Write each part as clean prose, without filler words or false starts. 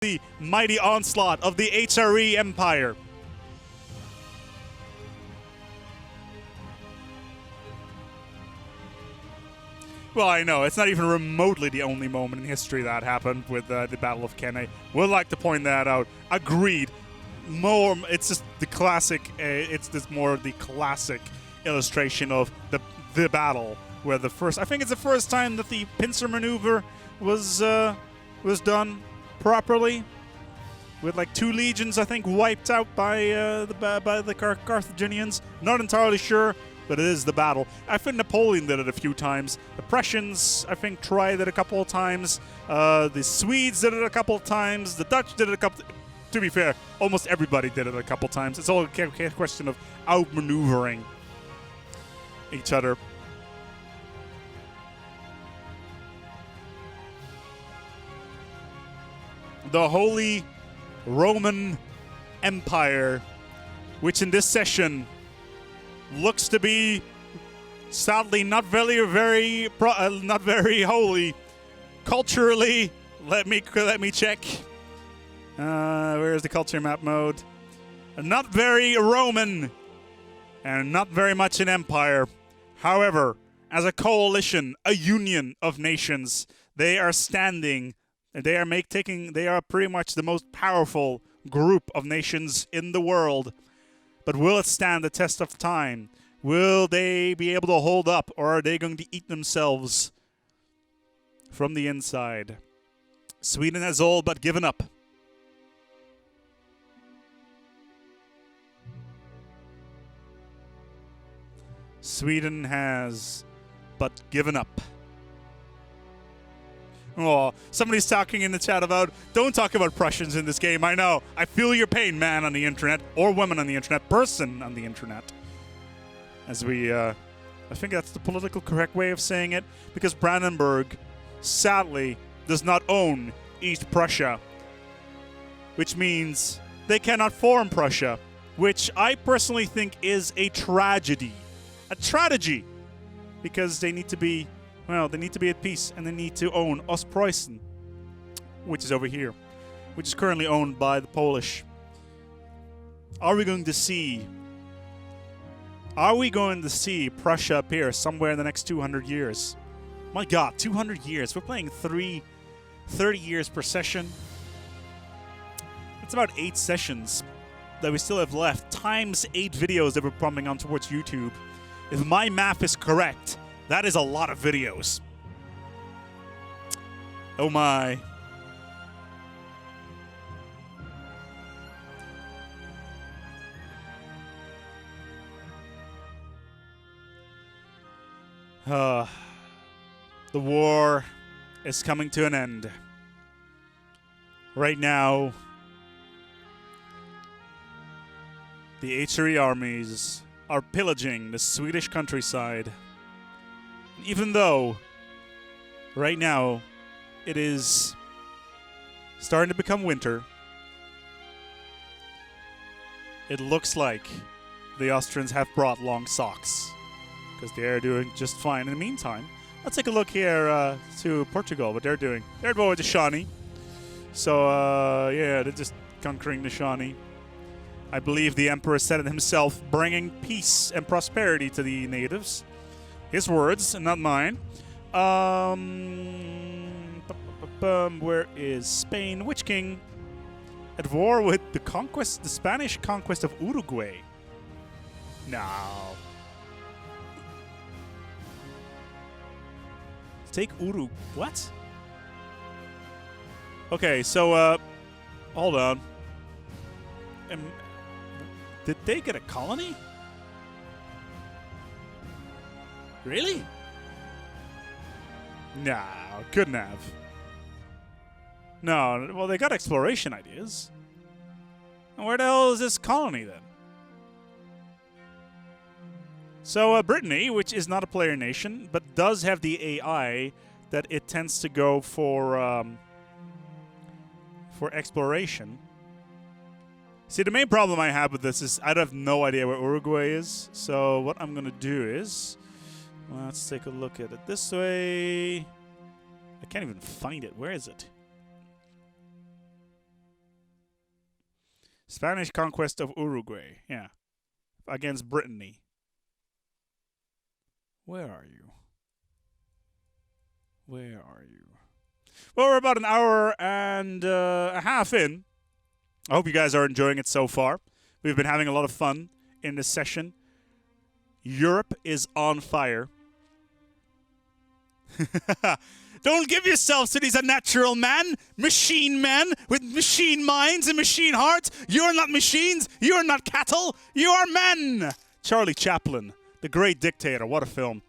the mighty onslaught of the HRE Empire. Well, I know, it's not even remotely the only moment in history that happened with the Battle of Cannae. Would like to point that out. Agreed. More, it's just the classic, it's just more the classic illustration of the battle, where the first, I think it's the first time that the pincer maneuver was done properly, with like 2 legions, I think, wiped out by the Carthaginians. Not entirely sure, but it is the battle. I think Napoleon did it a few times. The Prussians, I think, tried it a couple of times. The Swedes did it a couple of times. The Dutch did it a couple. To be fair, almost everybody did it a couple of times. It's all a question of outmaneuvering each other. The Holy Roman Empire, which in this session looks to be sadly not very holy culturally. Let me check. Where's the culture map mode? Not very Roman and not very much an empire. However, as a coalition, a union of nations, they are standing. They are pretty much the most powerful group of nations in the world. But will it stand the test of time? Will they be able to hold up, or are they going to eat themselves from the inside? Sweden has all but given up. Sweden has but given up. Oh, somebody's talking in the chat about, don't talk about Prussians in this game. I know. I feel your pain, man on the internet, or woman on the internet, person on the internet. As we, I think that's the political correct way of saying it, because Brandenburg, sadly, does not own East Prussia, which means they cannot form Prussia, which I personally think is a tragedy. A tragedy! Because they need to be, well, they need to be at peace, and they need to own Ostpreußen, which is over here, which is currently owned by the Polish. Are we going to see Prussia appear somewhere in the next 200 years? My god, 200 years. We're playing 30 years per session. It's about 8 sessions that we still have left, times 8 videos that we're pumping on towards YouTube. If my math is correct, that is a lot of videos. Oh my. The war is coming to an end. Right now, the HRE armies are pillaging the Swedish countryside. Even though, right now, it is starting to become winter, it looks like the Austrians have brought long socks, because they are doing just fine. In the meantime, let's take a look here to Portugal, what they're doing. They're going to Shawnee. So, yeah, they're just conquering the Shawnee. I believe the Emperor said it himself, bringing peace and prosperity to the natives. His words, not mine. Where is Spain? Which king? At war with the Spanish conquest of Uruguay. No. Take Uruguay. What? Okay, so, hold on. Did they get a colony? Really? No, couldn't have. No, well, they got exploration ideas. And where the hell is this colony, then? So, Brittany, which is not a player nation, but does have the AI that it tends to go for exploration. See, the main problem I have with this is I have no idea where Uruguay is. So what I'm going to do is, let's take a look at it this way. I can't even find it. Where is it? Spanish conquest of Uruguay. Yeah. Against Brittany. Where are you? Where are you? Well, we're about an hour and a half in. I hope you guys are enjoying it so far. We've been having a lot of fun in this session. Europe is on fire. Don't give yourselves to these unnatural machine men with machine minds and machine hearts. You're not machines. You're not cattle. You are men. Charlie Chaplin, the great dictator. What a film.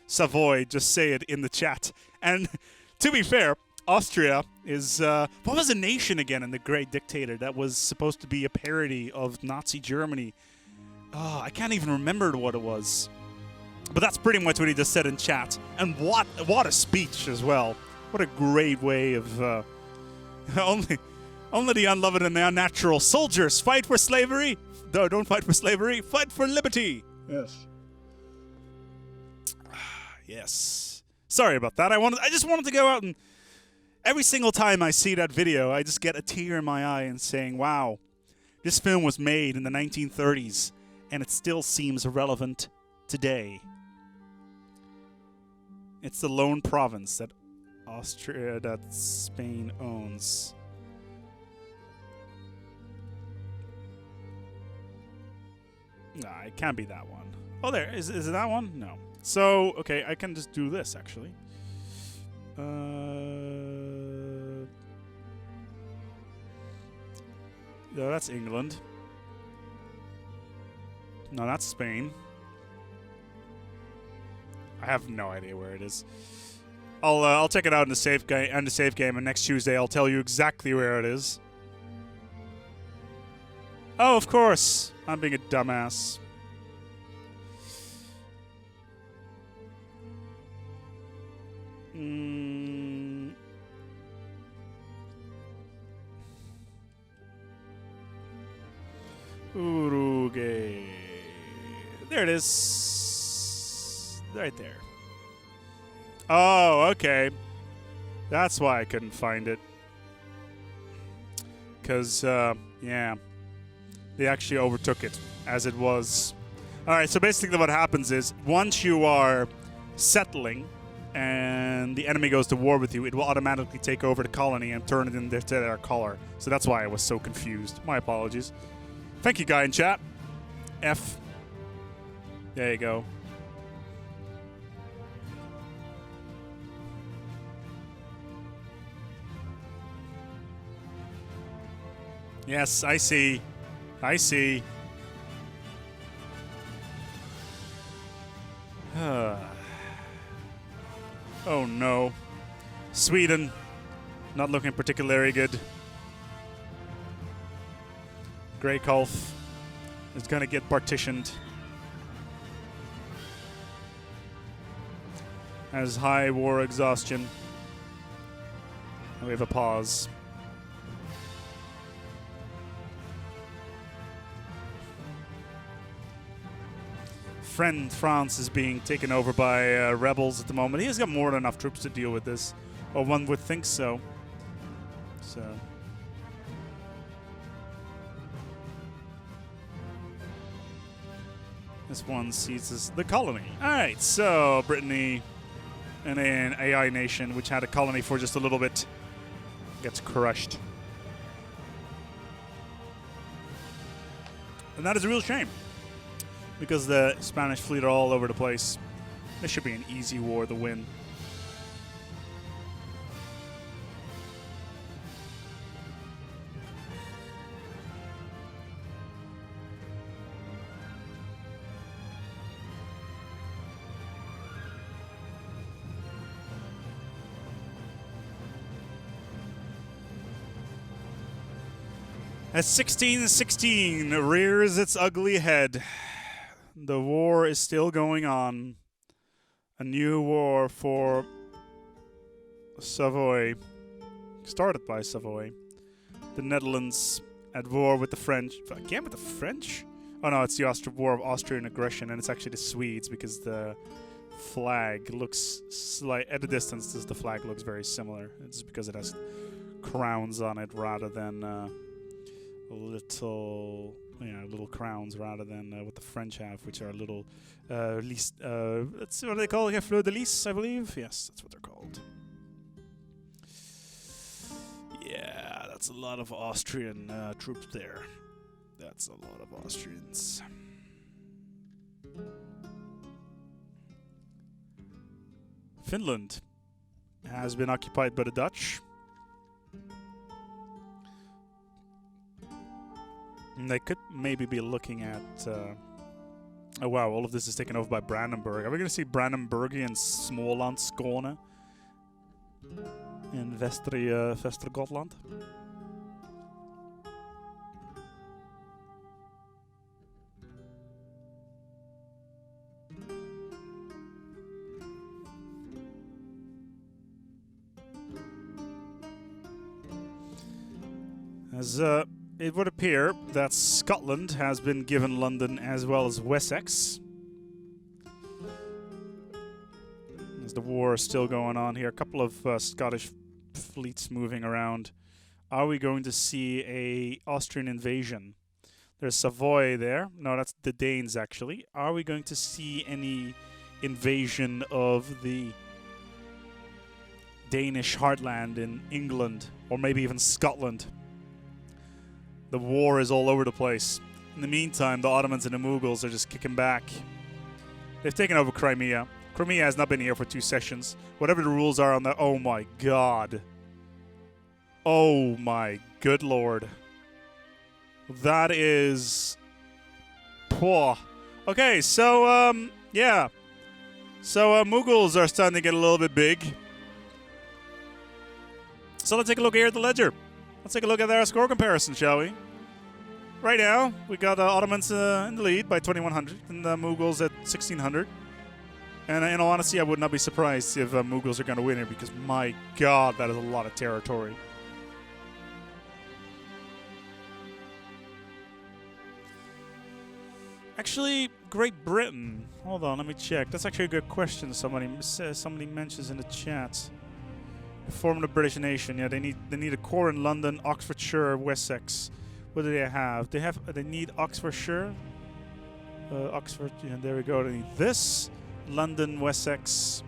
Savoy, just say it in the chat. And to be fair, Austria is, what was a nation again in The Great Dictator that was supposed to be a parody of Nazi Germany? Oh, I can't even remember what it was. But that's pretty much what he just said in chat. And what a speech as well. What a great way of, only the unloved and the unnatural soldiers fight for slavery. No, don't fight for slavery. Fight for liberty. Yes. Yes. Sorry about that. I just wanted to go out and every single time I see that video, I just get a tear in my eye and saying, wow, this film was made in the 1930s and it still seems relevant today. It's the lone province that Spain owns. Nah, it can't be that one. Oh, there. Is it that one? No. So, okay, I can just do this, actually. No, that's England. No, that's Spain. I have no idea where it is. I'll check it out in the save game. And next Tuesday I'll tell you exactly where it is. Oh, of course. I'm being a dumbass. Uruguay. There it is. Right there. Oh, okay. That's why I couldn't find it. Because, yeah. They actually overtook it as it was. Alright, so basically what happens is, once you are settling and the enemy goes to war with you, it will automatically take over the colony and turn it into their color. So that's why I was so confused. My apologies. Thank you, guy in chat. F. There you go. Yes, I see. I see. Oh no. Sweden, not looking particularly good. Grey Gulf is gonna get partitioned. Has high war exhaustion. And we have a pause. France is being taken over by rebels at the moment. He has got more than enough troops to deal with this. Or one would think so. So. This one seizes the colony. Alright, so Brittany and an AI nation which had a colony for just a little bit gets crushed. And that is a real shame, because the Spanish fleet are all over the place. This should be an easy war to win. As 1616 rears its ugly head, the war is still going on. A new war for Savoy, started by Savoy. The Netherlands at war with the French. Again with the French? Oh no, it's the War of Austrian aggression, and it's actually the Swedes, because the flag looks at a distance. The flag looks very similar. It's because it has crowns on it rather than little crowns rather than what the French have, which are little least. That's what they call here, fleur de lis, I believe. Yes, that's what they're called. Yeah, that's a lot of Austrian troops there. That's a lot of Austrians. Finland has been occupied by the Dutch. And they could maybe be looking at... oh wow, all of this is taken over by Brandenburg. Are we going to see Brandenburgian Småland, Skåne in Västergotland? As it would appear that Scotland has been given London as well as Wessex. As the war is still going on here, a couple of Scottish fleets moving around. Are we going to see a Austrian invasion? There's Savoy there. No, that's the Danes actually. Are we going to see any invasion of the Danish heartland in England or maybe even Scotland? The war is all over the place. In the meantime, the Ottomans and the Mughals are just kicking back. They've taken over Crimea. Crimea has not been here for 2 sessions. Whatever the rules are on that... Oh my god. Oh my good lord. That is... Poor. Okay, so, yeah. So, Mughals are starting to get a little bit big. So let's take a look here at the ledger. Let's take a look at their score comparison, shall we? Right now, we got Ottomans in the lead by 2,100 and the Mughals at 1,600. And in all honesty, I would not be surprised if Mughals are going to win here because, my god, that is a lot of territory. Actually, Great Britain. Hold on, let me check. That's actually a good question. Somebody mentions in the chat. Form the British nation. Yeah, they need a core in London, Oxfordshire, Wessex. What do they have? They need Oxfordshire. Oxford. Yeah, there we go. They need this. London, Wessex.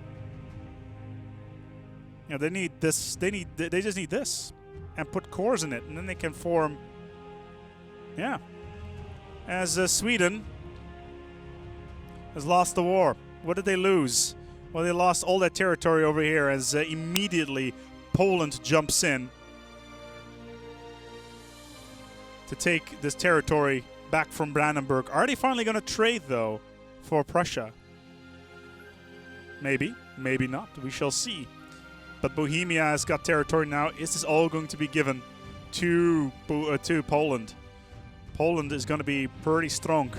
Yeah, they need this. They just need this, and put cores in it, and then they can form. Yeah. As Sweden has lost the war. What did they lose? Well, they lost all that territory over here as immediately Poland jumps in to take this territory back from Brandenburg. Are they finally going to trade, though, for Prussia? Maybe. Maybe not. We shall see. But Bohemia has got territory now. Is this all going to be given to Poland? Poland is going to be pretty strong.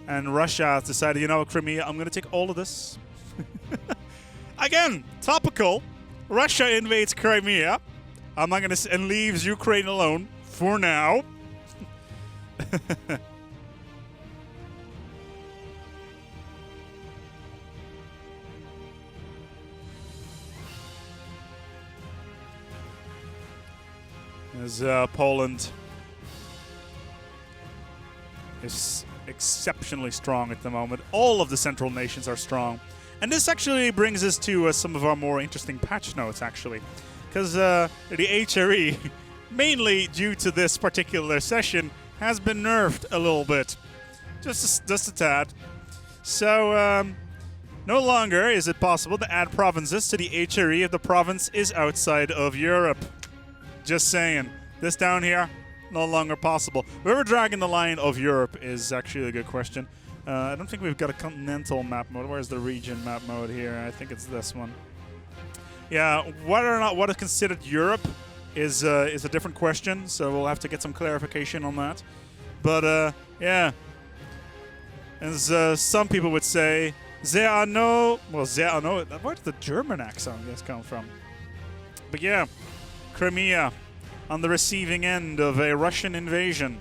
And Russia has decided, you know, Crimea, I'm going to take all of this. Again, topical. Russia invades Crimea. I'm not going to and leaves Ukraine alone for now. As Poland is exceptionally strong at the moment. All of the central nations are strong. And this actually brings us to some of our more interesting patch notes, actually. Because the HRE, mainly due to this particular session, has been nerfed a little bit. Just a tad. So, no longer is it possible to add provinces to the HRE if the province is outside of Europe. Just saying. This down here, no longer possible. Whoever dragging the line of Europe is actually a good question. I don't think we've got a continental map mode. Where's the region map mode here? I think it's this one. Yeah, whether or not what is considered Europe is a different question, so we'll have to get some clarification on that. But, yeah. As some people would say, there are no... Well, there are no... Where did the German accent, I guess, come from? But, yeah. Crimea on the receiving end of a Russian invasion.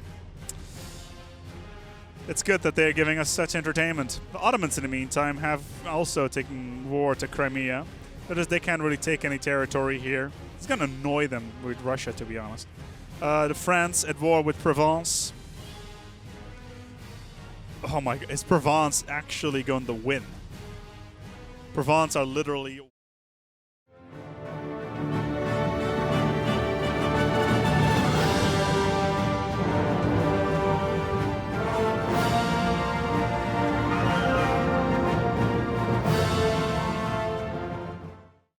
It's good that they're giving us such entertainment. The Ottomans, in the meantime, have also taken war to Crimea. But as they can't really take any territory here. It's going to annoy them with Russia, to be honest. The France at war with Provence. Oh my god, is Provence actually going to win? Provence are literally